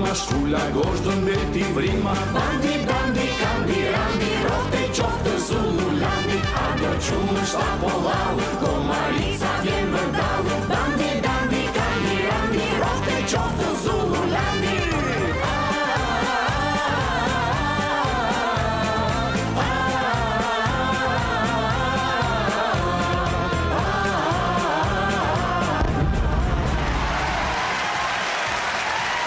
vrima, shkulla gosht dhe mbeti vrima. Bandi, bandi, kandi, randi, rofte qofte Zululandi, a do qumë shtapo lau, Komarica vjen vërdau. Bandi, bandi, kandi, randi, rofte qofte Zululandi.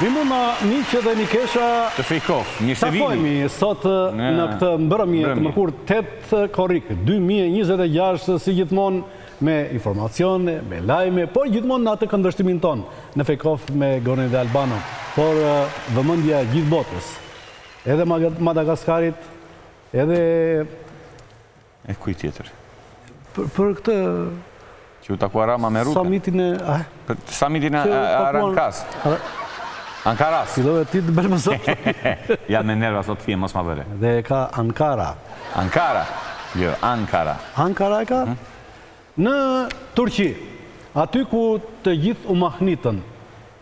Mi mund një që dhe një kesha të Fejkov, mirë se vini. Takojmi sot në këtë mbrëmje të mërkur 8 korrik 2026 si gjithmonë me informacione, me lajme, por gjithmonë në atë këndvështrimin ton në Fejkov me Gorin dhe Albano, por vëmendja gjithë botës, edhe Madagaskarit, edhe... E kuj tjetër? Për këtë... Që u takua Rama me rrute? Samitin e Arankas. Ankaras. Fillove ti të bërë më sot. Ja me nerva sot fije, mos ma bëre. Dhe ka Ankara. Ankara? Jo, Ankara. Ankara e ka? Në Turqi, aty ku të gjithë u mahnitën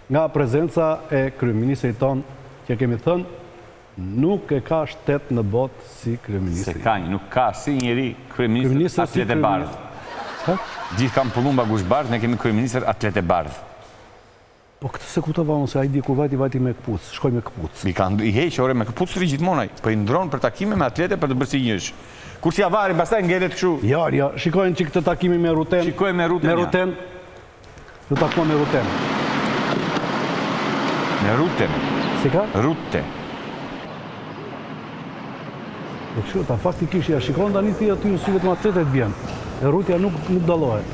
nga prezenca e kryeministrit ton, që kemi thënë, nuk e ka shtet në botë si kryeministri. Se ka, nuk ka si njeri kryeministr atlet e bardhë. Gjithë kam pëllumba gush bardhë, ne kemi kryeministr atlet e bardhë. Po këtë se kutova unë se a i di kur vajti me këpuc, shkoj me këpuc. I heqë ore me këpuc të gjithmonaj, për i ndronë për takime me atlete për të bërsi njësh. Kur si avari, bastaj ngelet këshu. Ja, shikojnë që këtë takimi me Ruten. Shikoj me Ruten, me Ruten. Në takua me Ruten. Me Ruten. Si ka? Rute. E këshu, ta faktikisht, ja shikojnë da një thia ty në syve të atletet bjenë. E Rutja nuk dalohet.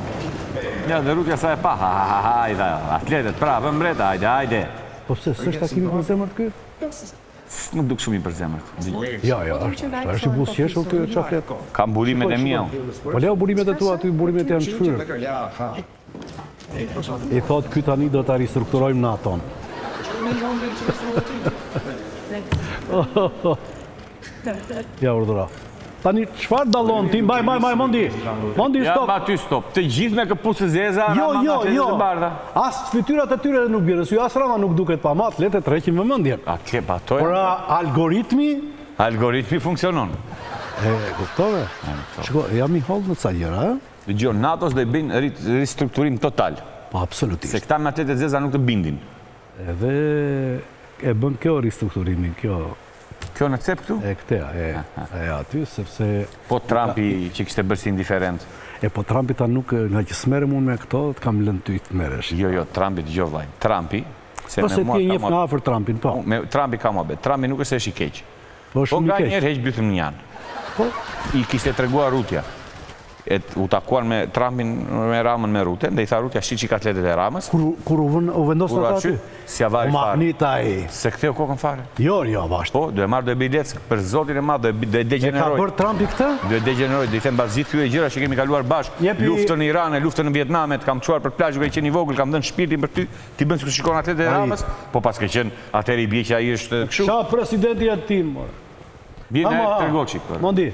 Ja, dhe Rutja sa e pa, hajde, atletet, prapë, mbreta, hajde. Po pëse, së është takimi për zemërt këtë? Nuk duk shumë i për zemërt. Ja, është i busqesh, këtë qaflet. Kam burimet e mija. Po leo burimet e tu, aty burimet janë shfyrë. I thot, këtë tani do të ristrukturojmë në aton. Ja, urdhëra. Tani, qëfar dalon ti? Mbaj, Mondi! Mondi, stop! Ja, ma ty stop. Të gjithë me këpucë zeza, Rama në atletet e bardha. Asë fytyrat e tyre nuk bjerë, su asë Rama nuk duket pa ma atletet reqin vëmendjen. A ke patoj? Por algoritmi... Algoritmi funksionon. Kuptove? Shko, jam i hollë në ca gjera, e? Gjo, NATO-s dhe i bëjnë ristrukturim total. Po, absolutisht. Se këta me atletet zeza nuk të bindin. Edhe e bën kjo ristrukturimin, kjo... Kjo në cep këtu? E këtea, e aty, sepse... Po Trumpi që kështë e bërsi indiferent? E po Trumpi ta nuk, nga që smerëm unë me këto, të kam lënë ty të meresh. Jo, Trumpi të gjo vlajnë. Trumpi... Po se ti e njef nga afer Trumpin, po. Trumpi ka mua bet. Trumpi nuk është e shi keq. Po nga njerë heq bythëm një janë. Po? I kështë e tregua Rutja. U takuan me Trumpin me Ramën me Ruten, dhe i tha Rutja shi që ka atletet e Ramës. Kur u vendosë të aty? Si avari fare. Mahnitaj. Se këtheu kokën fare. Jo, vashtë. Po, do e marrë, do e biletës, për zotin e madhë, do e degeneroj. E ka bërë Trumpi këtë? Do e degeneroj, do i them bazit kjo e gjëra që kemi kaluar bashkë, luftën në Iran, luftën në Vietnamet, kam quar për plajë, ka i qenë i vogël, kam dënë shpirtin për ty, ti bënë si kështë shikon atletet e Ramës, po pas ke qenë atëri i bje që a i është këshu. Qa presidenti e tim, mërë? Bje në Tërgoqi. Mondi,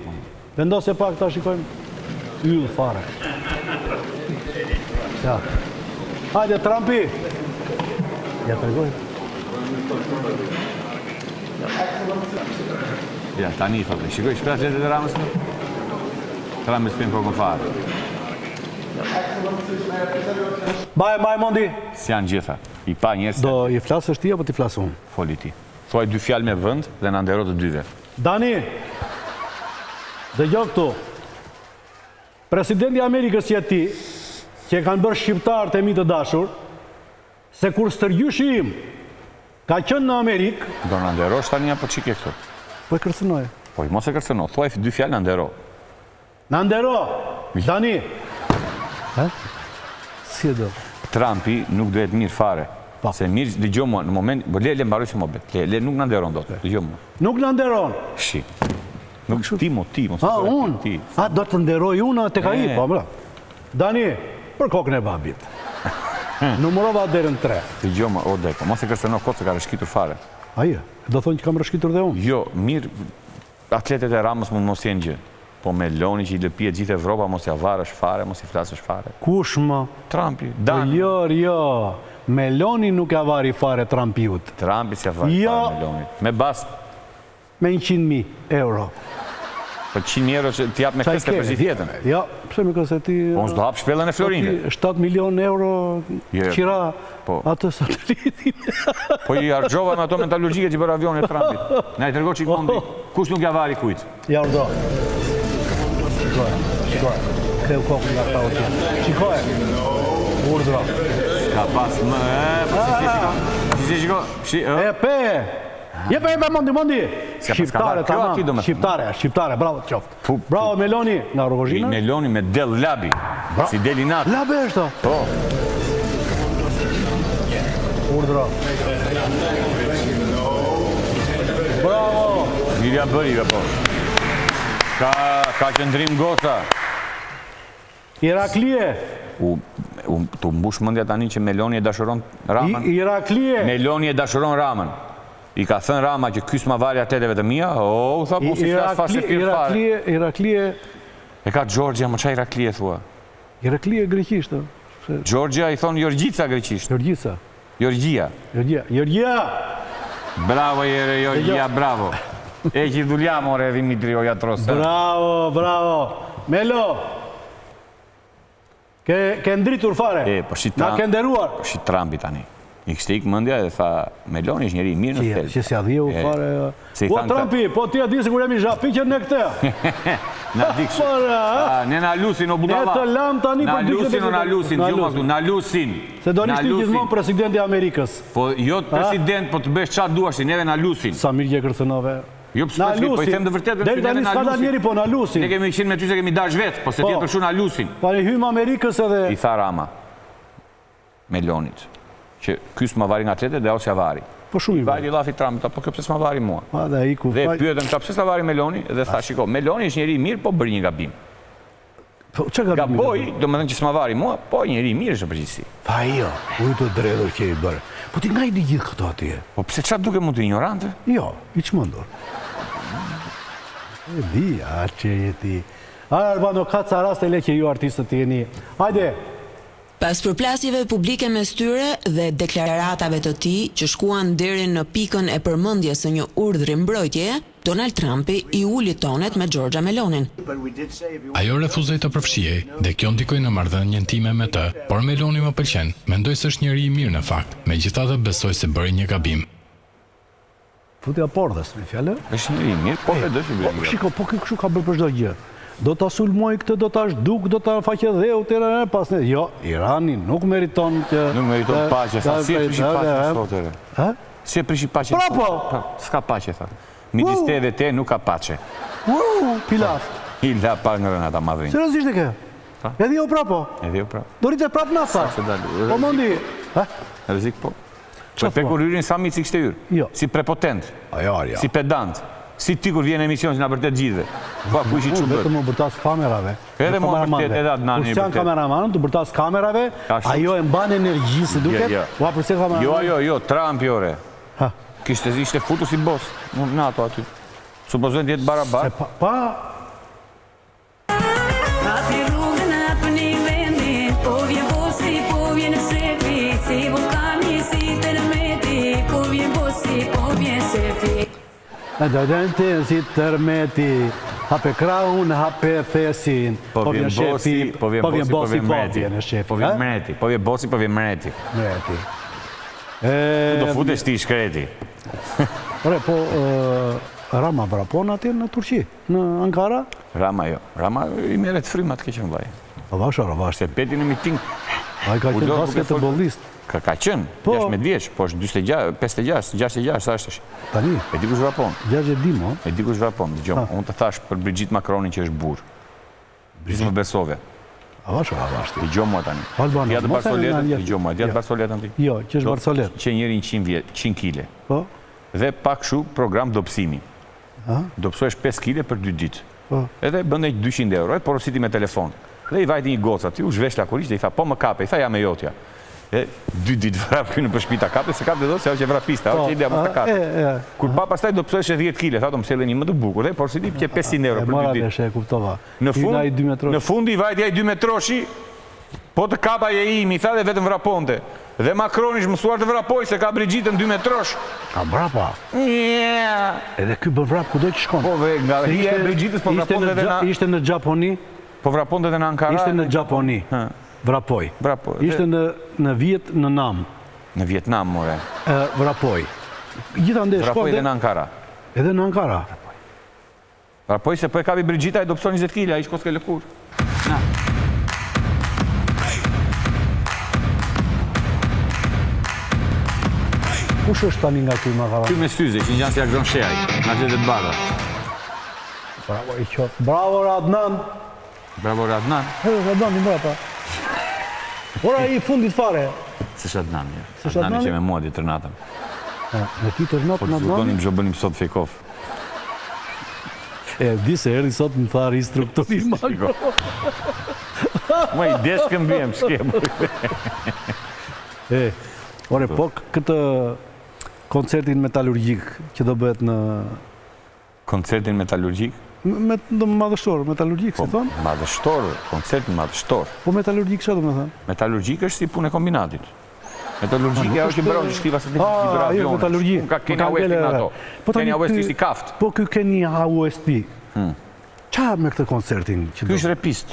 vendosje pak ta shikojmë yllë fare. Ja. Hajde, Trumpi! Ja, tërgojmë. Ja, tani i thotë, shikoj, shpër atletet e Ramës në? Ramës për në kokën fare. Baj, Mondi! Si janë gjitha, i pa njerës... Do i flasë është ti, apo ti flasë unë? Foli ti. Thuaj 2 fjalë me vënd dhe në ndero të 2-ve. Dani, dhe gjo këtu, presidenti Amerikës që ti, që kanë bërë shqiptarët e mi të dashur, se kur stërgjyshi im ka qënë në Amerikë... Do në ndero është tani apo që ke këtu? Po e kërcënoj. Po i mos e kërcënoj, thuaj 2 fjalë në ndero. Në ndero, Dani. Si e do? Trumpi nuk duhet mirë fare. Se mirë, dhe gjo mua, në moment, le mbaroj si më bet, le nuk në nderon do të, dhe gjo mua. Nuk në nderon? Shi. Nuk ti, unë? Do të nderoj unë të ka i, po, mëra. Dani, për kokën e babit. Numërova derën 3. Dhe gjo mua, o deko, mos e kërcëno këtë se ka rëshkitur fare. Aje, do thonë që kam rëshkitur dhe unë? Jo, mirë, atletet e Ramës mund mos jenë gjë. Po me Loni që i lëpije gjithë Evropa, mos i avarësh fare, mos i flasësh fare. Kush më? Trumpi, Dani. Jo. Meloni nuk ja vari fare Trumpiut. Trumpi s'ja vari fare Melonit. Me bast? Me 100.000 euro. Për 100.000 euro që t'jap me këste për gjithë jetën? Ja, pëse me këse ti... Po nësë do hapë shpellën e Florinve. 7 milion euro qira atë satelitin. Po i argjova me ato metallurgjike që për avionit Trumpit. Na i tërgo që i kondi, kush nuk ja vari kujt? Ja, urdo. Shikoj. Kreu kokën nga ta o tjetë. Shikoj. Urdro. Ka pas më... Si shiko? E pe! Jepe, mondi! Shqiptare, shqiptare, bravo të qoftë. Bravo Meloni, nga Rogozhina. Meloni me del labi, si deli natë. Labi është? Po. Urdro. Bravo! Mirja bërive, po. Ka qëndrim goca. Iraklie. Tu mbush mëndja tani që Meloni e dashuron Ramën. Iraklie. Meloni e dashuron Ramën. I ka thënë Rama që kysë ma varja teteve të mija, u tha po si flasë fase pirë fare. Iraklie... E ka Gjorgja, më qa Iraklie thua? Iraklie greqisht. Gjorgja i thonë Jorgjica greqisht. Jorgjica. Jorgjia. Jorgjia! Bravo, Jorgjia, bravo. E që i dhuljam, ore, Dimitri Ojatrosë. Bravo. Melo! Ke ndritur fare. Na ke nderuar. Po shi Trumpi tani. I kështë ikë mëndja dhe tha, Meloni është njëri mirë në fel. Që si adhije u fare... Po, Trumpi, po ti adhije se kur jam i zhapikër në këte. Në dikëshë. Ne në lusin o budala. Ne të lam tani për dikështë. Në lusin o në lusin, gjumazdu, në lusin. Se do nishtë gjithmonë presidenti Amerikës. Po, jo të president, po të besh qatë duashti, neve në lusin. Sa mirë gje kërcënove. Jo për spesifik, po i them dhe vërtet, deri tani s'ka dalë njeri, po në lusin. Ne kemi qenë me ty se kemi dash vetë, po se tjetër shu në lusin. Pari hymë Amerikës edhe... I tha Rama, Melonit, që kysë ma vari nga tete dhe o që vari. Po shumë i vari. Vajdi lafi Trumpit, po kjo pëse s'ma vari mua. Dhe pyetën këta pëse s'la vari Meloni, dhe tha, shiko, Meloni është njeri mirë, po bërë një gabim. Gaboj, do më thënë që s'ma vari mua, po njeri mirë është përgjithsi. Pa jo, ujë të dredhër që i bërë. Po ti nga i di gjithë këto atje? Po pëse qatë duke mund të ignorante? Jo, i që mëndur. E di, a që jeti. Arbano, ka ca raste le që ju artistët të jeni. Hajde! Pas përplasjeve publike mes tyre dhe deklaratave të tij që shkuan deri në pikën e përmendjes së një urdhri mbrojtjeje, Donald Trumpi i uli tonet me Giorgia Melonin. Ajo refuzoi të përfshihej dhe kjo ndikoi në marrëdhënien time me të, por Meloni më pëlqen. Mendoj se është njëri i mirë në fakt, megjithatë besoj se bëri një gabim. Futja pordhës, me fjallë? Është njëri i mirë, po e do që bëri një gabim. Shiko, po kështu ka bërë për çdo gjë. Do ta sulmoj këtë, do ta shduk, do ta faqe dheu, pas ne. Jo, Irani nuk meriton që... Nuk meriton paqe, sa si e prishi paqe në sotere. Si e prishi paqe në sotere? Prapo! S'ka paqe, tha. Midis te dhe te nuk ka paqe. Pilaf. I la pa nga rëna ta madhërin. Seriozisht e ke? Edhe jo prapo? Edhe jo prapo. Do rritet prap nafta? Po mundi? Rrezik po. Po pe kur hyrin sa mitë si kështë hyrë? Si prepotent, si pedant. Si ti kur vjen emision që nga bërtet gjithve. Po, ku ishi që bërë? Vetëm më bërtas kamerave. Edhe më bërtet edhe atë nani bërtet. Kur janë kameramanën, të bërtas kamerave, ajo e mban energjisë duket. Ua, përse kameramanën? Jo, Trump jore. Kishte ishte futu si boss. Në ato aty. Supozojnë të jetë barabar. Pa... Api rrugën apë një vendi, po vjen bosi, po vjen shefi, si vulkani, si termeti, po vjen bosi, po vjen shefi. Në dojnë si tërmeti, hape kraun, hape thesin, po vjen shefi, po vjen bosi, po vjen mreti. Po vjen mreti, po vjen bosi, po vjen mreti. Mreti. Do futesh ti shkreti. Ore, po Rama vrapon atje në Turqi, në Ankara? Rama jo, Rama i meret frimat ke qënë vaj. Avash. Se peti në miting. A i ka qënë basketbolist. Ka qënë, 16 vjeç, po është 26, 56, 66, sa është. Tani? E di kush vrapon. 60 mo? E di kush vrapon, dëgjom. Unë të thash për Brigitte Macronin që është burë. Brigitte më besove. Avash. Dëgjom mua tani. Djatë Barsoletën, dëgjom mua. Djatë Barsoletën ti. Jo, që është Barsolet. Që njëri 100 kile. Po? Dhe pak shu program dopsimi. Dopsohesh 5 kile për 2 ditë. Edhe bëndej 200 euro, e porositi me telefon. Dhe i vajti një goca, ti u zhvesh lakurisht dhe i tha, po më kape, i tha ja me jotja. E 2 ditë vrap kënë për shpita kape, se kape dhe do se ajo që vrapista, ajo që idea më të kape. Kur pa pastaj do pësojsh e 10 kile, tha do më selle një më të bukur, dhe porositi që 500 euro për 2 ditë. Në fund i vajti aj 2 metroshi, po të kapa je i, mi tha dhe vetëm vraponte. Dhe Macron ishte mësuar të vrapoj se ka Brigjitën 2 metrosh. Ka vrapa. Edhe ky bën vrap kudo që shkon. Po nga hija e Brigjitës po vrapon edhe na. Ishte në Japoni. Po vrapon edhe në Ankara. Ishte në Japoni. Vrapoj. Ishte në Viet në Nam. Në Vietnam, more. Vrapoj. Gjithandej shkon. Vrapoj edhe në Ankara. Edhe në Ankara. Vrapoj se po e kapi Brigjita, ai do pson 20 kg, ai shkos ke lëkur. Na. Kush është tani nga ky Makara? Ky me syze, që ngjan si Agron Sheaj, nga Xhedet Bada. Bravo i qoftë. Bravo Radnan. Bravo Radnan. Radnan i mbrapa. Ora i fundit fare. S'është Adnan, ja. Adnan që me mua ditër natën. Me ti tër natën Adnan? Po të bënim sot Fejkov. Di se erdhi sot më tha ristrukturim. Ma i desh këmbjem, shkem. Ore, po këtë koncertin metalurgjik që do bëhet në... Koncertin metalurgjik? Madhështor, metalurgjik, si thonë? Madhështor, koncertin madhështor. Po metalurgjik që do me thënë? Metalurgjik është si punë e kombinatit. Metalurgjik e është i bërë që shtiva se të libra avionet. Metalurgjik. Ka Kenya West në ato. Kenya West ishtë i kaft. Po kjo Kenya West qa me këtë koncertin? Kjo është repist.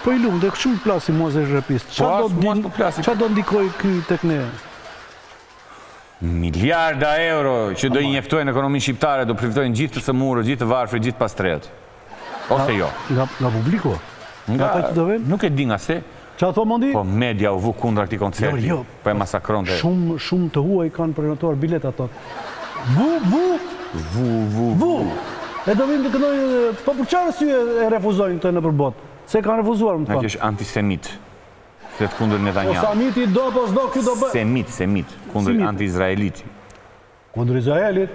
Po i lumë, dhe shumë plasi mua se është repist. Qa do ndikoj kjo tek ne? Miliarda euro që do i njeftojnë ekonomi shqiptare, do përfitojnë gjithë të sëmurë, gjithë të varfri, gjithë pastret. Ose jo. Nga publiko? Nga ta që do venë? Nuk e di nga se. Qa thot Mondi? Po media u vu kundra këti koncerti. Po e masakron të... Shumë të huaj kanë përjëntuar bilet ato. Vu! E do vinë të këndojnë... Po për qarë sy e refuzojnë të në përbot? Se kanë refuzuar, më të thonë. Kjo është antisemit. Se të kundër Netanyahu. Po samiti do, po s'do, kjo do bë... Semit. Kundër anti-izraeliti. Kundër Izraelit?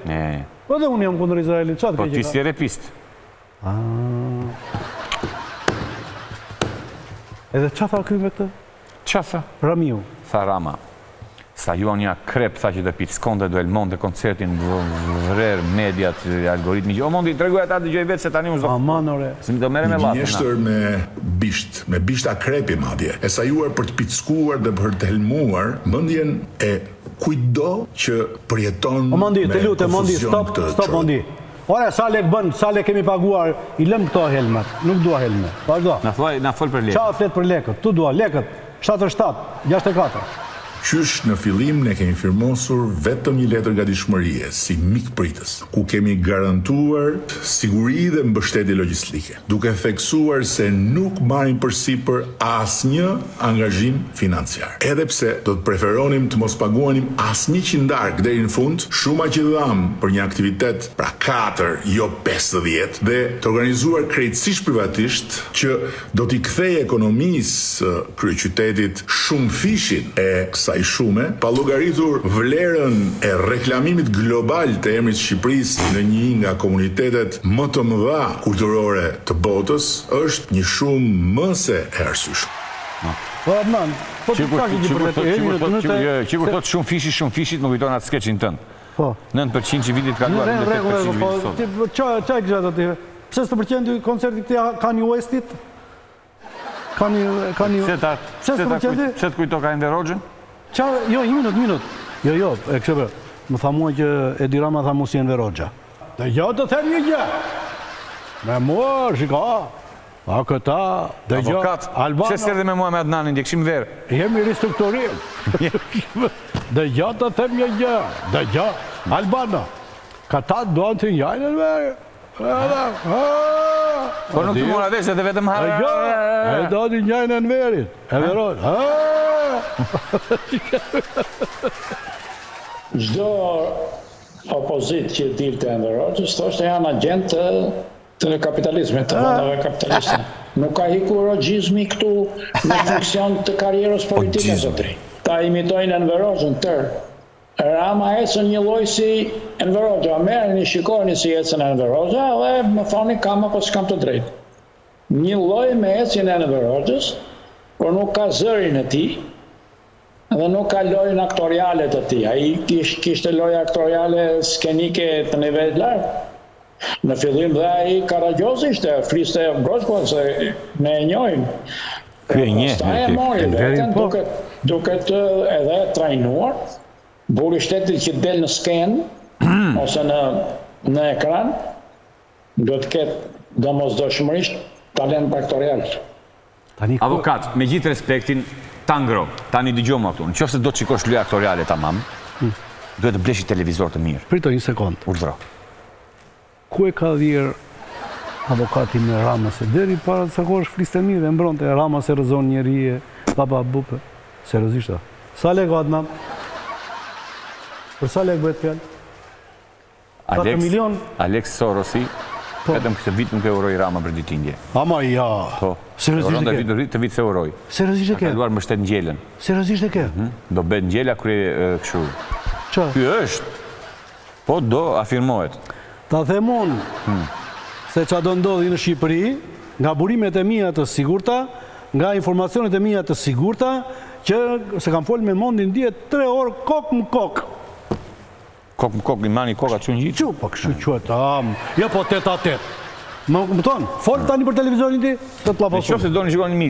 Po dhe unë jam kundër Izraelit, qatë po ti si e repist. Edhe qa tha kjo me këtë? Qa tha? Ramiu. Tha Rama. Sa Jonja Krep tha që dhe Pitskonde do elmonte koncertin vrer, mediat, algoritmi. O Mondi, të reguaj ata të gjoj vetë se tani unë zdo... Amanore. Se mi do mere me latë. Një gjeshtër me bisht akrepi madje. E sajuar për të pitskuar dhe për të helmuar mëndjen e kujdo që përjeton me Mondi, të lutë, Mondi, stop Mondi. Ore, sa lek bën, sa lek kemi paguar, i lëm këto helmet, nuk dua helmet. Vazhdo. Na fol për lekët. Qa flet për lekët? Tu dua, lekët, 77, 64. Qysh në fillim ne kemi firmosur vetëm një letër gatishmërie si mikpritës, ku kemi garantuar siguri dhe mbështetje logjistike, duke theksuar se nuk marrim përsipër asnjë angazhim financiar. Edhe pse do të preferonim të mos paguanim asnjë qindark deri në fund, shuma që dham për një aktivitet pra 4, jo 50 dhe të organizuar krejtësisht privatisht që do t'i kthejë ekonomisë kryeqytetit shumë fishin e i shume, pa llogaritur vlerën e reklamimit global të emrit Shqipërisë në një nga komunitetet më të mëdha kulturore të botës, është një shumë më se e arsyeshme. Po Adnan, po të ka një përvetë. Qikur thot shumë fishit, më kujton atë skeçin tënd. Po. 9% që vitit kaluar, 8% që vitit sot. Qa e kisha të tjeve? Pse së të përqendi koncertit të Kanye Westit? Pse të kujto Kanye Rogjën? Jo, një minut. Jo, e kështë bërë. Më tha mua që Edi Rama tha mu si Enver Hoxha. Dhe jo të them një gjë. Me mua, shika, a këta, dhe jo, Albana... Pse s'erdhe me mua me Adnanin, dhe këshim verë? Jemi ristrukturim. Dhe jo të them një gjë. Dhe jo, Albana, këta doan të njajnë në verë. Po nuk të mora vesh edhe vetëm harë. E do të njajnë në verit. Enver Hoxha. Çdo opozit që dilte Enver Hoxhës thoshte janë agent të kapitalizmit, të vendeve kapitaliste. Nuk ka hikur rogjizmi këtu në funksion të karrierës politike zotri. Ta imitojnë Enver Hoxhën tërë. Rama ecën një lloj si Enver Hoxha, merrni shikoni si ecën Enver Hoxha dhe më thoni kam apo s'kam të drejtë. Një lloj me ecjen e Enver Hoxhës, por nuk ka zërin e tij. Dhe nuk ka lojën aktoriale të tij. Ai kishte lojë aktoriale skenike të nivelit lartë. Në fillim dhe ai Karagjozi ishte, fliste Groshko, se ne e njohim. Ky e njeh. Pastaj e mori veten duket edhe trajnuar, buri shtetit që del në skenë ose në ekran, do të ketë domosdoshmërisht talent aktorial. Avokat, me gjithë respektin, Tangro, tani dëgjojmë këtu. Nëse do të shikosh lojë aktoriale tamam, duhet të blesh televizor të mirë. Prito një sekond. Urdhro. Ku e ka dhirë avokati me Ramës e deri para të sakosh fliste mirë, e mbronte Ramës e rëzon njeri e baba bupe. Seriozisht. Sa lek Adnan? Për sa lek bëhet fjalë? 4 milion? Alex Sorosi, vetëm këtë vit nuk e uroi Rama për ditëlindje. Ama ja. Po. Seriozisht e ke? Të vit se uroi. Seriozisht e ke? Ka kaluar më shtet ngjelen. Seriozisht e ke? Do bëhet ngjela krye kështu. Ç'a? Ky është. Po do afirmohet. Ta them unë se qa do ndodhi në Shqipëri, nga burimet e mia të sigurta, nga informacionet e mia të sigurta, që se kam folë me mondin djetë 3 orë kokë më kokë. Kokë më kokë, i mani koka që një Që, po kështu qëtë, ja po 8-8. Më tonë, folë tani për televizorin ti, të të plafosun. Qoftë do në shikoni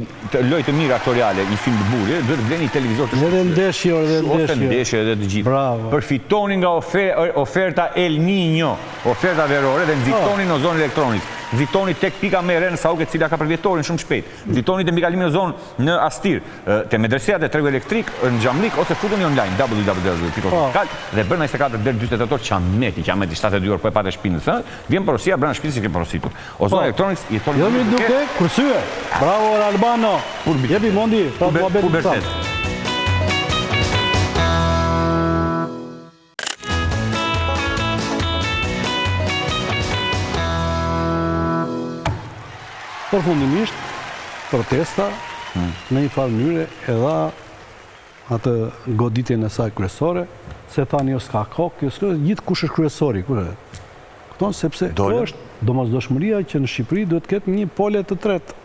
lojë të mirë aktoriale, një film të burë, duhet të bleni televizor të Edhe ndeshje, ose ndeshje edhe të gjithë. Bravo. Përfitoni nga oferta El Niño, oferta verore dhe nxitoni në zonë elektronik. Nxitoni tek pika me rënë Sauke, cila ka përvjetorin shumë shpejt. Nxitoni te mbikalimin në zonë në Astir, te medreseat e tregu elektrik në Xhamlik ose futuni online www.pikos.kal dhe bën 24 deri 48 orë qameti 72 orë po e patë shpinës, vjen porosia brenda shtëpisë që ke porositur. Ozon Electronics i thonë. Jo mi duke kursye. Bravo Albano. Jepi mondi, pra do bëhet. Përfundimisht, protesta në një farë mënyrë e dha atë goditjen e saj kryesore, se thani jo s'ka kokë, gjithë kush është kryesori, këton sepse është domosdoshmëria që në Shqipëri duhet ketë një pole të tretë.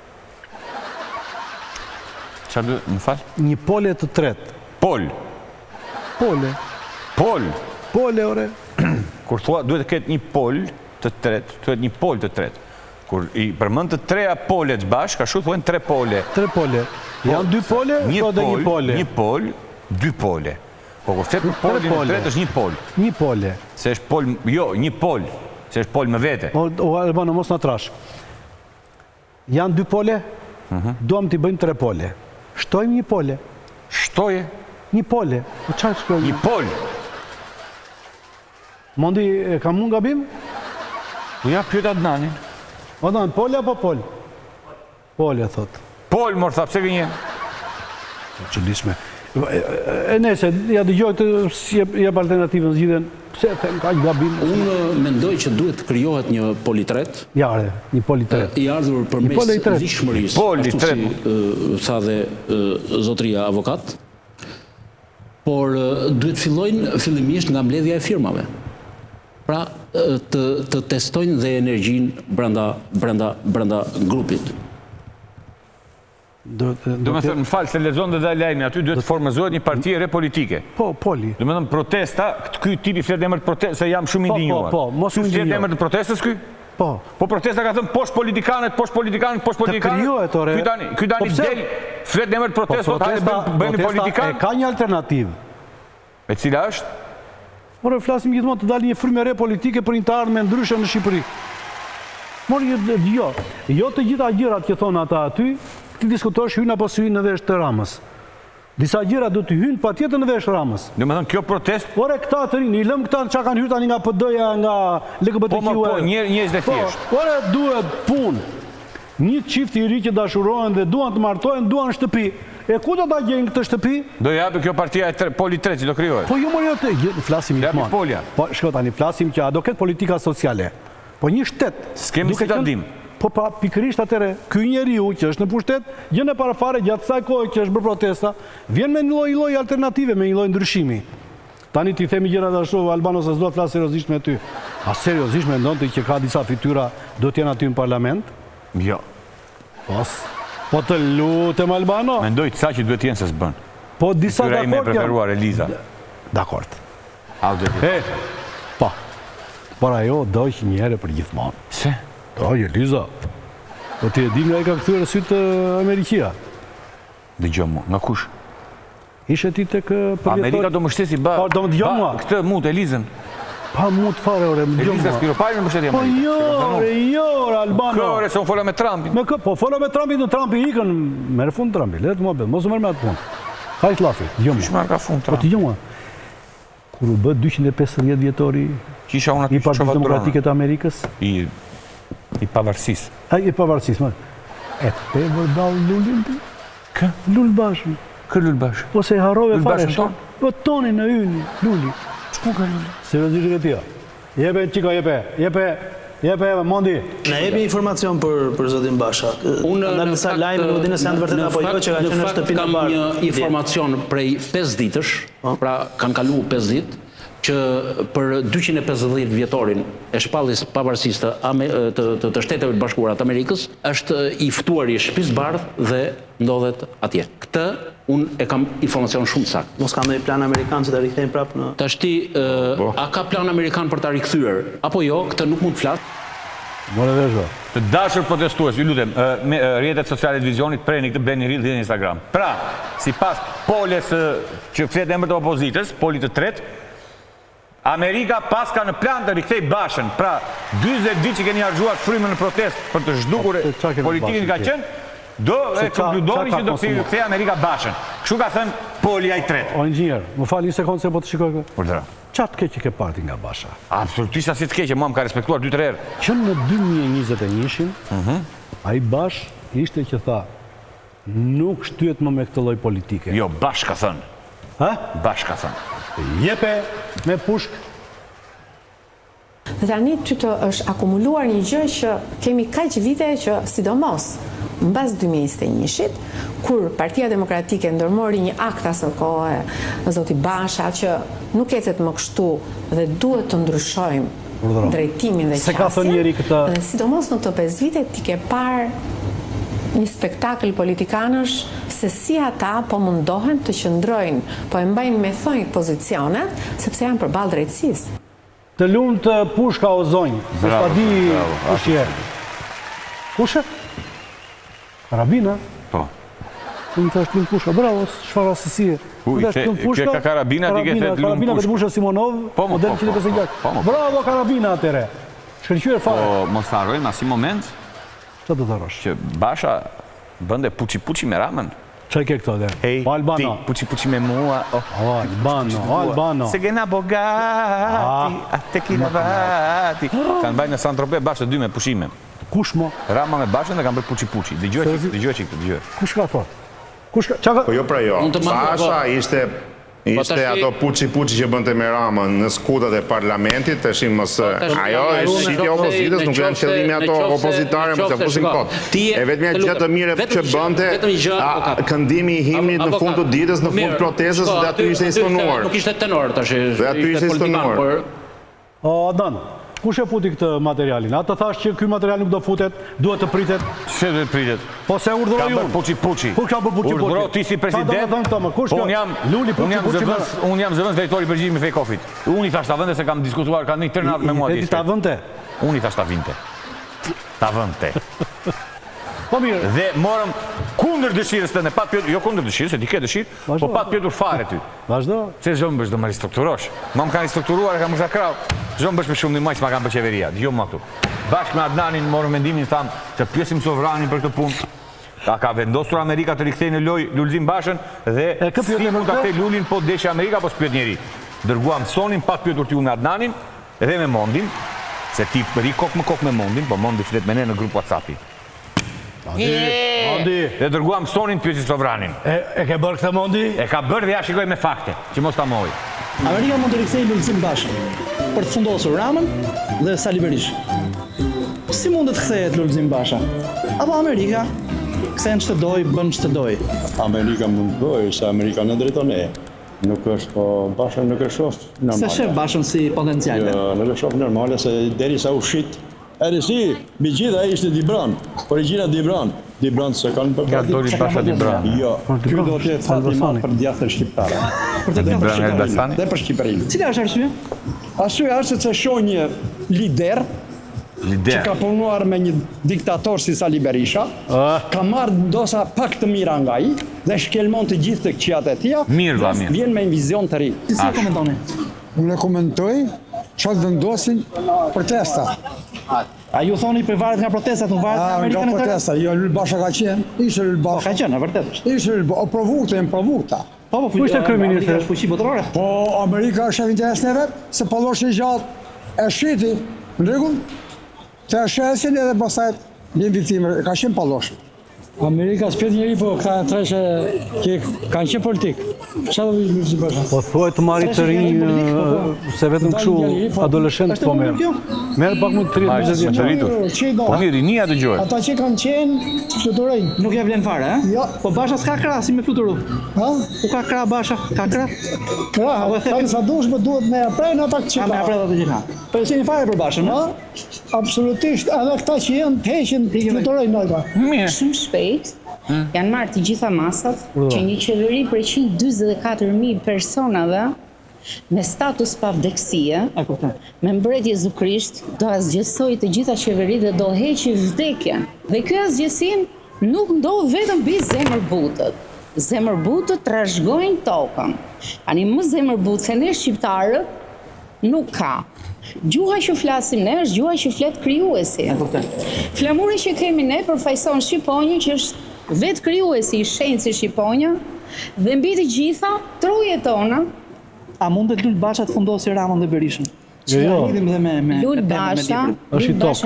Çfarë duhet, më fal? Një pole të tretë. Pol. Pole. Pol. Pole, ore. Kur thua duhet të ketë një pol të tretë, duhet një pol të tretë. Kur i përmend të treja polet bashkë, ashtu thuhen 3 pole. 3 pole. Janë 2 pole, po dhe një pole. Një pol, 2 pole. Po kur flet për polin e tretë është një pol. Një pole. Se është pol, jo, një pol. Se është pol me vete. O Albano, mos na trash. Janë 2 pole? Duam t'i bëjmë 3 pole. Shtojmë një pole. Shtoje? Një pole. O çfarë shtojmë? Një pol. Mondi, kam mund gabim? Po ja pyet Adnanin. Adnan, pole apo pol? Pole, thot. Pol, mor, tha, pse gënjen? Qëllishme. E nese, ja dëgjoj të jep alternativën zgjidhen. Pse them ka gabim? Unë mendoj që duhet të krijohet një politret. Jare, një politret. I ardhur përmes lishmërisë. Politret. Si tha dhe zotria avokat. Por duhet fillojnë fillimisht nga mbledhja e firmave. Pra të testojnë dhe energjinë brenda grupit. Do me thënë, më falë, se lexon dhe lajmi, aty duhet të formazohet një parti re politike. Po, poli. Do me thënë, protesta, ky tipi flet emër të protestës, se jam shumë indinjuar. Po, mos u indinjuar. Flet emër të protestës ky? Po. Po protesta ka thënë poshtë politikanët. Të krijohet, ore. Ky tani del, flet emër të protestës, po tani bëjmë politikanë. Ka një alternativë. E cila është? Por e flasim gjithmonë të dalë një frymë re politike për një të ardhme ndryshe në Shqipëri. Jo të gjitha gjërat që thonë ata aty, ti diskutosh hyjnë apo s'hyjnë në vesh të Ramës. Disa gjëra do të hyjnë patjetër në vesh Ramës. Do të thënë kjo protestë. Por e këta të rinë, i lëm këta çka kanë hyrë tani nga PD-ja, nga LGBTQ. Po, njerëz të thjeshtë. Por duhet punë. Një çift i ri që dashurohen dhe duan të martohen, duan shtëpi. E ku do ta gjejnë këtë shtëpi? Do japë kjo partia e poli 3 që do krijohet. Po jo më flasim gjithmonë. Po shko tani flasim që a do ketë politika sociale. Po një shtet. S'kemi si ta dim. Po pa pikërisht atëre, ky njeriu që është në pushtet, gjën e parafare gjatë kësaj kohe që është bërë protesta, vjen me një lloj alternative, me një lloj ndryshimi. Tani ti themi gjëra ashtu, Albano se s'do të flas seriozisht me ty. A seriozisht mendon ti që ka disa fytyra do të jenë aty në parlament? Jo. Po të lutem Albano. Mendoj sa që duhet të jenë se s'bën. Po disa dakord janë. Me preferuar Eliza. Dakord. Po. Por ajo doj një herë për gjithmonë. Se? Eliza. Po ti e di nga i ka kthyer syt Amerikia. Dëgjoj mua, nga kush? Ishe ti tek përvjetor... Amerika do më shtesi do më dëgjoj mua. Këtë mund, Elizën. Pa mund fare, ore, më dëgjoj mua. Eliza Spiropari më shteti Amerika. Po jo, Albano. Kore, se unë fola me Trumpin. Po fola me Trumpin, në Trumpi ikën, merë fund Trumpi, letë mua betë, mos u merë me atë punë. Hajt lafi, dëgjoj mua. Shmarë ka fund Po Trump. dëgjoj mua. Kur u bë 250 vjetori i Partisë Demokratike të Amerikës, I pavarësisë. I pavarësisë, më. E pe vërdall lullin ti? Kë? Lull bashën. Kë lull bashë? Po se harrove fare. Bashën tonë? Po tonin në yni, lulli. Çku ka lulli? Seriozisht e tia. Jepe, qiko, jepe, Mondi. Na jepi informacion për zotin Basha. Unë në fakt lajme nuk dinë se janë të vërtetë apo jo që ka qenë në shtëpinë e parë. Kam një informacion prej 5 ditësh, pra kanë kaluar 5 ditë, që për 250 vjetorin e shpalljes pavarësisë të Shteteve të Bashkuara të Amerikës është i ftuar i Shtëpisë Bardhë dhe ndodhet atje. Këtë unë e kam informacion shumë sakt. Mos ka ndonjë plan amerikan që ta rikthejnë prapë në... Tashti, a ka plan amerikan për ta rikthyer apo jo, këtë nuk mund të flas. More dhe zho. Të dashur protestues, ju lutem, me rrjetet sociale të vizionit preni këtë bëni rrjedhë në Instagram. Pra, sipas polës që flet emër të opozitës, polit të tretë, Amerika pas ka në plan të rikthej Bashën. Pra, 40 ditë që keni harxuar frymën në protestë për të zhdukur politikën ka qenë, do e konkludoni që do të rikthej Amerika Bashën. Kështu ka thënë Polja i tretë. O inxhinier, më fal një sekondë se po të shikoj këtë. Urdhëro. Çat keq ke parti nga Basha? Absolutisht as i të keqe, mua më ka respektuar 2-3 herë. Që në 2021-shin, ai Bash ishte që tha, nuk shtyhet më me këtë lloj politike. Jo, Bash ka thënë. Ha? Bash ka thënë. Jepe me pushk. Dhe tani ty të është akumuluar një gjë që kemi kaq vite që sidomos mbas 2021-shit, kur Partia Demokratike ndërmori një akt asë kohë zoti Basha që nuk ecet më kështu dhe duhet të ndryshojmë drejtimin dhe qasjen. Dhe sidomos në të 5 vite ti ke parë një spektakël politikanësh se si ata po mundohen të qëndrojnë, po e mbajnë me thonjë pozicionet, sepse janë përballë drejtësisë. Të lumë të pushka o zonjë, se s'pa di kush je. Kushe? Karabina? Po. Se më të është lumë pushka, bravo, shfar asësie. Kjo ka karabina, ti ke thëtë lumë pushka. Karabina për Musha Simonov, model 156. Bravo, karabina atere. Shkërqyre fare. Po, mos të harrojmë asi moment, që të të rrosh? që Basha bënde puqi me Ramën. Që ke këto dhe? O Albano. Ti, puqi me mua. Albano. Se gena bogati, atë kina vati. Kanë bajnë në Saint-Tropez Bashë të dy me pushime. Kush mo? Rama me Bashën dhe kanë bërë puqi. Dëgjoj qikë. Kush ka thot? Po jo pra jo. Basha ishte ato puqi që bënte me Ramën në skutat e parlamentit, të shimë mësë, ajo e shqitja opozitës, nuk janë qëllimi ato opozitare, më të fusin kot. E vetëmja gjë të mire që bënte, këndimi i himnit në fund të ditës, në fund protestës, dhe aty ishte instonuar. Nuk ishte tenor, tash dhe aty ishte instonuar. O, Adnan, kush e futi këtë materialin? A të thash që këtë material nuk do futet, duhet të pritet? Se dhe pritet? Po se urdhëroj unë. Ka bërë puqi. Kush ka bërë puqi? Urdhëro ti si president. Unë jam zëvëns drejtori përgjithshëm i Fejkofit. Unë i thash ta vënde se kam diskutuar, kanë një tërnat me mua. E ti ta vënte? Unë i thash ta vinte. Ta vënte. Po mirë. Dhe morëm kundër dëshirës të ne, pat pjetur, jo kundër dëshirës, e ti ke dëshirë, po pat pjetur fare ty. Vazhdo. Se zhëmbësh do më ristrukturosh. Ma më kanë ristrukturuar e kam më zakrav. Zhëmbësh me shumë një majtë që ma kanë për qeveria. Jo më këtu. Bashkë me Adnanin morëm mendimin, thamë, të pjesim sovranin për këtë punë. Ka vendosur Amerika të rikthej në loj Lulzim Bashën dhe si mund të kthej Lulin po deshe Amerika po s'pyet njeri. Dërguam Sonin, pat pjetur t'ju me Adnanin edhe me Mondin, se ti ri kok me Mondin, po Mondi flet me ne në grup WhatsApp-i. Dhe dërguam Sonin pyeti sovranin. E ke bërë këtë Mondi? E ka bërë dhe ja shikoj me fakte, që mos ta moj. Amerika mund të rikthejë Lulzim Bashën për të fundosur Ramën dhe Sali Berisha. Si mund të kthehet Lulzim Basha? Apo Amerika kthen ç'të doj, bën ç'të doj? Amerika mund të bëjë, se Amerika në drejton e. Nuk është, po Bashën nuk e shoh normale. Se shef Bashën si potenciale? Jo, nuk e shoh normale, se derisa u shit. Erisi, mi gjitha e ishte Dibran, origjina Dibran se kanë për Ka dori Basha Dibran. Jo, kjo do të jetë fati madh për djathtën shqiptare. Dhe për Shqipërinë. Cila është arsye? Arsyeja është se shoh një lider që ka punuar me një diktator si Sali Berisha, ka marrë ndosa pak të mira nga ai dhe shkelmon të gjithë të këqijat e tija, vjen me një vizion të ri. Si e komentoni? Unë e komentoj çfarë vendosin protesta. A ju thoni për varet nga protestat, nuk varet nga Amerikanët? Nga protesta, jo Lul Basha ka qenë, ishte Lul Basha. Ka qenë, e vërtet. Ishte Lul Basha, provokta. Po, ishte kryeministri, është fuqi botërore. Po, Amerika është interes në vet, se Palloshi gjatë e shiti, në rregull, të shesin edhe pastaj një viktime, ka qenë Palloshi. Amerika s'pjet njëri, po këta tre që kanë qenë politik. Qa do vishë Lulzi Basha? Po thuaj të marri të rinj, se vetëm këshu adoleshent po merë. Merë pak më të 30 vjeçar. Po një rinia të gjojë. Ata që kanë qenë të fluturojnë. Nuk ja vlen fare, eh? Jo. Po Basha s'ka krah si me fluturu. Ha? U ka krah Basha, ka krah? Krah, kanë sa dushme duhet me aprejnë ata që me aprejnë ata që ka. Po e fare për Bashën, ha? Absolutisht, edhe këta që janë të heqin, fluturojnë nojba. Shumë shpejt, janë marrë të gjitha masat që një qeveri për 144.000 personave me status pa vdekësie, me mbretje zukrisht, do asgjësoj të gjitha qeveri dhe do heqi vdekje. Dhe kjo asgjësim nuk ndodh vetëm mbi zemërbutët. Zemërbutët trashëgojnë tokën. Ani më zemërbut se ne shqiptarët nuk ka. Gjuha që flasim ne është gjuha që flet krijuesi. Flamuri që kemi ne përfaqëson Shqiponjën që është vetë krijuesi i shenjtë Shqiponja dhe mbi të gjitha trojet tona. A mundet Lul Basha të fundosë Ramën dhe Berishën? Jo. Lul Basha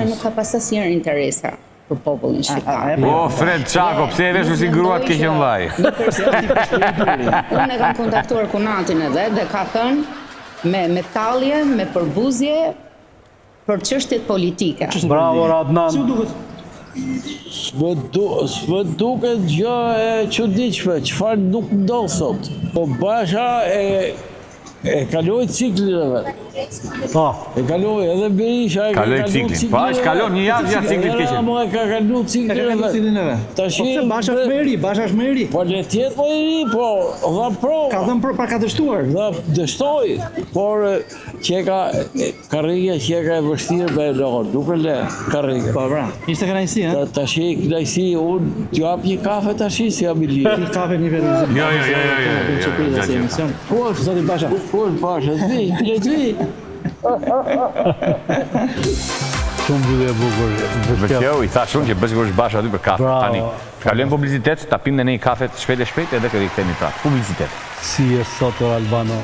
nuk ka pas asnjëherë interesa për popullin shqiptar. O, Fred Çako, pse e vesh si gruat ke qenë vaj? Unë e kam kontaktuar Kunatin edhe dhe ka thënë me tallje, me përbuzje për çështjet politike. Bravo Radnan. S'më duket gjë e çuditshme, çfarë nuk ndodh sot. Po Basha e kaloi ciklin e vet. Po. E kaloi edhe Berisha e kaloi ciklin. Po ai kalon një javë gjatë ciklit keq. Mo e ka kaluar ciklin e vet. Tash Basha është më i ri, Basha është më i ri. Po le të jetë më i ri, po dha provë. Ka dhënë pra ka dështuar. Dha dështoi, por që ka karriga që ka e vështirë me lor, nuk e le karriga. Po bra. Ishte kënaqësi, ha? Tash e kënaqësi, unë t'ju jap një kafe tash si jam i lirë. Ti kafe një vetë. Jo. Po, zoti Basha. Po Basha, le të vi. Shumë bëdhe e bukur. Vërteu, i tha shumë që bësi kërësh Basha aty për kafe. Tani, kalojmë publicitet, ta pim dhe ne i kafe shpejt edhe kërë i këtemi pra. Publicitet. Si e sot Albano.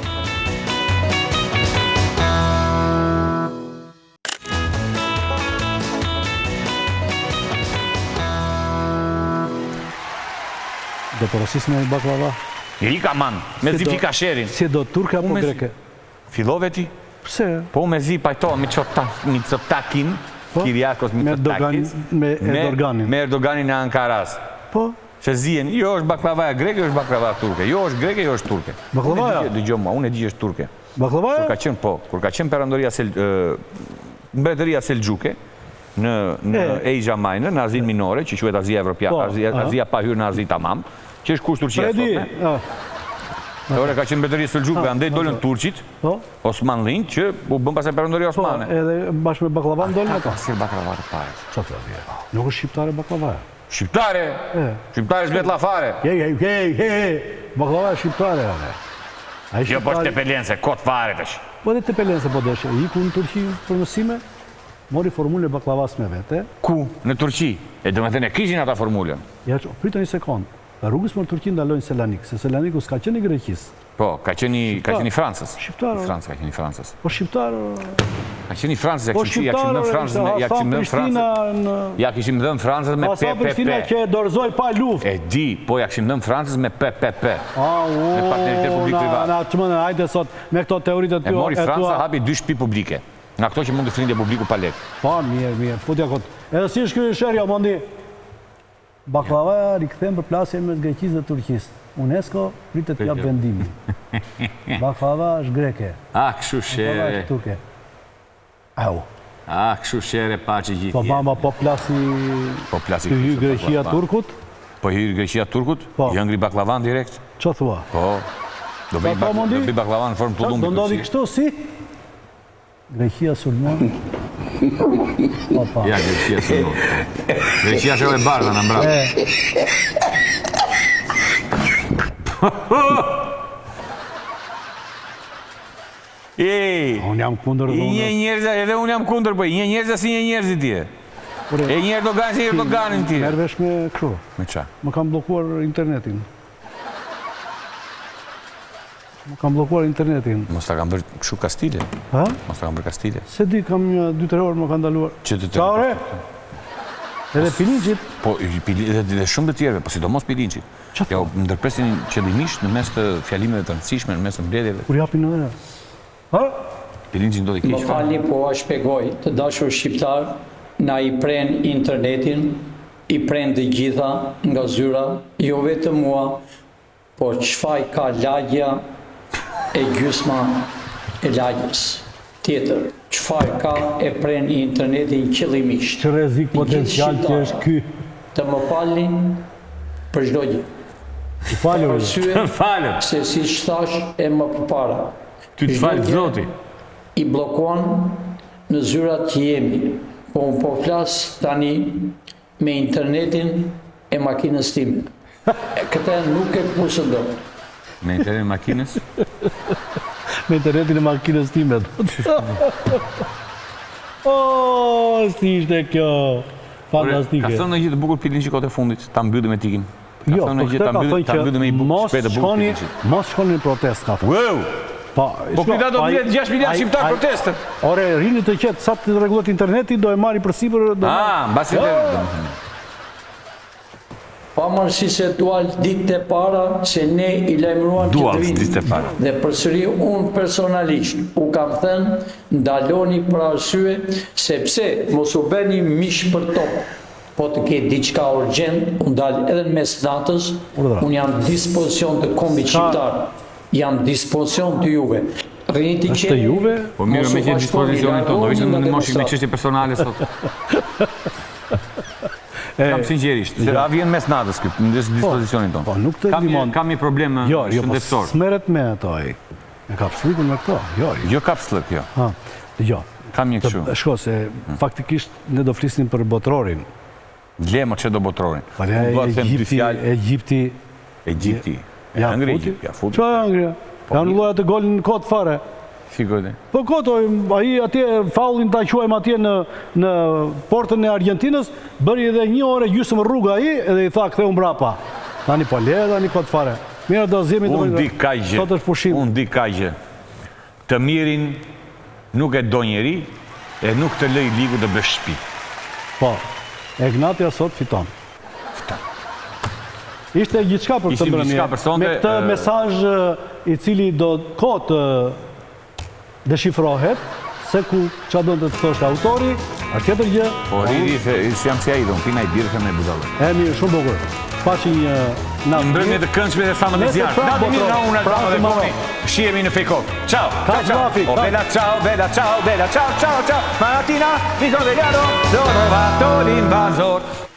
Do porosis me baklava? I ka man, me zi pika sherin. Si do turke apo greke? Filove ti? Pse? Po me zi pajto, me Mitsotakin, Kiriakos Mitsotakis, me Erdoganin e Ankaras. Po? Që zien, jo është baklavaja greke, jo është baklavaja turke. Jo është greke, jo është turke. Baklavaja? Dëgjoj mua, unë e di është turke. Baklavaja? Kur ka qenë perandoria mbretëria Selgjuke, në Asia Minor, në Azin Minore, që quhet Azia Evropiane, Azia pa hyrë në Azi tamam, që është kush Turqia sot. Ora ka qenë mbretëria Selgjukëve, andej dolën turqit, Osmanlin, që u bën pastaj perandoria osmane. Edhe bashkë me baklavan dolën ata. Si baklava të parë. Çfarë thotë? Nuk është shqiptare baklavaja. Shqiptare? Shqiptare s'blet llafare. Baklavaja shqiptare. Jo, po është tepelense, kot fare tash. Po dhe tepelense po deshë. Iku në Turqi për mësime, mori formulën e baklavas me vete. Ku? Në Turqi. E do me thënë, kishin ata formulën. Ja, pritën një sekundë. Rrugës për Turqi ndalojnë Selanik, se Selaniku s'ka qenë i Greqis. Po, ka qenë i Francës. Shqiptarë. Francë ka qenë i Francës. Po shqiptarë. Ka qenë i Francës, ja kishim dhënë Francës me PPP. Asa Prishtina që dorëzoj pa luft. E di, po ja kishim dhënë Francës me PPP. Me partneritet publik-privat. Na të mënë, hajde sot, me këto teoritë të tua. E mori Franca, hapi 2 shtëpi publike. Nga këto që mund të flindje publiku pa lek. Pa, mirë, futja kot. Edhe si është kjo shërja, mondi? Baklavaja rikëthem për plasjen mes Greqisë dhe Turqisë. UNESCO pritet t'jap vendimin. Baklava është greke. Kështu shere. Turke. Au. Kështu shere pa që gjithje. Po bamba po plasi të hy Greqia Turkut? Po hy Greqia Turkut? Jëngri baklavan direkt? Që thua? Po. Do bëj baklavan në formë tullumë. Do ndodhi kështu, si? Greqia sulmon. Ja, Greqia së ndonë. Greqia shë e bardha në mbrapa. Unë jam kundër dhe një njerëza, edhe unë jam kundër, po një njerëza si një njerëzi tje. E një Erdogan si Erdoganin tje. Merë vesh me kështu. Me qa? Më kam blokuar internetin. Mos ta kam bërë kështu Kastile? Ha? Mos ta kam bërë Kastile? Se di, kam një 2-3 orë më kanë ndaluar. Qaure? Edhe Pilinqit? Po, edhe shumë të tjerëve, po sidomos Pilinqit. Ja, ndërpresin qëllimisht në mes të fjalimeve të rëndësishme, në mes të mbledhjeve. Kur japin në dhe? Ha? Pilinqit do t'i keq. Më falni, po a shpjegoj, të dashur shqiptar, na i pren internetin, i pren të gjitha nga zyra, jo vetëm mua, por çfarë ka lagja e gjysma e lagjës. Tjetër, çfarë ka e pren internetin qëllimisht. Që rrezik potencial që është ky. Të më falni për çdo gjë. Të falur. Se si thash e më përpara. Ty të falë Zoti. I blokon në zyrat që jemi. Po unë po flas tani me internetin e makinës time. Këta nuk e pusë do. Me internetin e makinës? Me internetin e makinës time. Si ishte kjo fantastike. Ka thënë në gjithë bukur Pilinqi kote fundit, ta mbyllim e tikim. Jo, po këtë ka thënë që mos shkoni në protest, ka thënë. Po këta do të vjetë 6 miliard shqiptar proteste. Ore, rinit të qetë, sa të regullet interneti, do e marri për sipër... Basi të... Pamërësi se dual ditë e para, se ne i lajmëruan këtë vit. Dhe përsëri unë personalisht, u kam thënë, ndaloni për arsye, sepse mos u bëni mish për tokë. Po të ketë diçka urgjent, unë dalë edhe në mes natës, unë jam dispozicion të kombit shqiptar. Jam dispozicion të juve. Riniti që... Të juve? Po mirë me që dispozicionin tonë, do ishtë në moshik me qështje personale sot. Kam sinqerisht, se a vjen mes natës këtë, në dispozicionin tonë. Po nuk të limon. Kam një problem shëndetësor. Jo, smeret me ato e kapslikun me këto. Jo kapslik, jo. Jo. Kam një këshu. Shko, se faktikisht ne do flisnim për botrorin. Lemo që do botrorin. Egypti. Ja, futi. Qa Angria? Ja në loja të golin në kotë fare. Fikojte. Po koto, aji atje faulin ta quajmë atje në portën e Argentinës, bëri edhe 1 orë gjysmë rruga aji, edhe i tha këthe unë brapa. Tani po le, tani kotë fare. Mira do zemi të unë di kajgje. Të mirin nuk e do njeri, e nuk të lej ligu të bësh shpi. Po, Egnatja sot fiton. Ishte gjithçka për të mbrëmje. Me këtë mesazh i cili do të deshifrohet, se ku qa do të thoshtë autori, është tjetër gjë. Po rriti, si jam si a idon, pina i birë me budallë. Mirë, shumë bukur. Paci një natë. Mbrëmje të këndshme dhe sa më në zjarë. Natë mirë nga unë, dhe moni, shihemi në Fejkov. Ciao, ciao. Bella ciao, bella ciao, bella ciao, ciao, ciao. Mattina mi sono svegliato, sono fatto l'invasor.